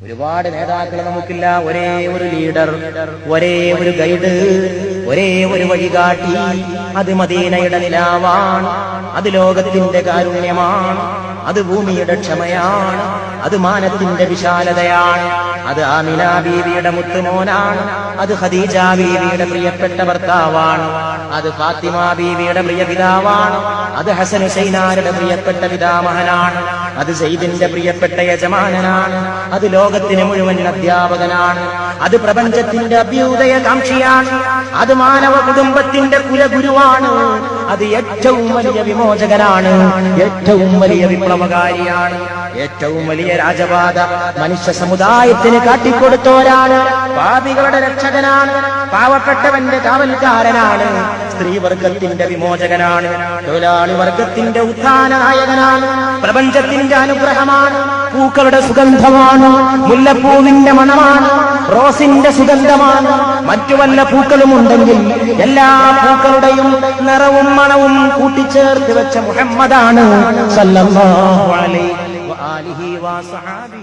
ഒരുപാട് നേതാക്കളെ നമുക്കില്ല, ഒരേ ഒരു ലീഡർ, ഒരേ ഒരു ഗൈഡ്, ഒരേ ഒരു വഴികാട്ടി. അത് മദീനയുടെ നിലാവാണ്, അത് ലോകത്തിന്റെ കാരുണ്യമാണ്, അത് ഭൂമിയുടെ ക്ഷമയാണ്, അത് മാനത്തിന്റെ വിശാലതയാണ്, അത് ആമിന ബീവിയുടെ മുത്തുമോനാണ്, അത് ഖദീജ ബീവിയുടെ പ്രിയപ്പെട്ട ഭർത്താവാണ്, അത് ഫാത്തിമ ബീവിയുടെ പ്രിയ പിതാവാണ്, അത് ഹസൻ ഹുസൈനാരുടെ പ്രിയപ്പെട്ട പിതാമഹനാണ്, അത് സെയ്ദിന്റെ പ്രിയപ്പെട്ട യജമാനനാണ്, അത് ലോകത്തിന് മുഴുവൻ അധ്യാപകനാണ്, അത് പ്രപഞ്ചത്തിന്റെ അഭ്യുദയകാംക്ഷിയാണ്, അത് മാനവ കുടുംബത്തിന്റെ കുലഗുരുവാണ്, അത് ഏറ്റവും വലിയ വിമോചകനാണ്, ഏറ്റവും വലിയ വിപ്ലവകാരിയാണ്, ഏറ്റവും വലിയ രാജപാത മനുഷ്യ സമുദായത്തിന് കാട്ടിക്കൊടുത്തോരാണ്, പാപികളുടെ രക്ഷകനാണ്, പാവപ്പെട്ടവന്റെ കാവൽക്കാരനാണ്, സ്ത്രീവർഗത്തിന്റെ വിമോചകനാണ്, തൊഴിലാളി വർഗത്തിന്റെ ഉത്ഥാന നായകനാണ്, പ്രപഞ്ചത്തിന്റെ അനുഗ്രഹമാണ്, പൂക്കളുടെ സുഗന്ധമാണ്, മുല്ലപ്പൂവിന്റെ മണമാണ്, റോസിന്റെ സുഗന്ധമാണ്, മറ്റു വല്ല പൂക്കളും ഉണ്ടെങ്കിൽ എല്ലാ പൂക്കളുടെയും നിറവും മണവും കൂട്ടിച്ചേർത്ത് വെച്ച മുഹമ്മദാണ് സല്ലല്ലാഹു അലൈഹി വആലിഹി വസഹബിഹി.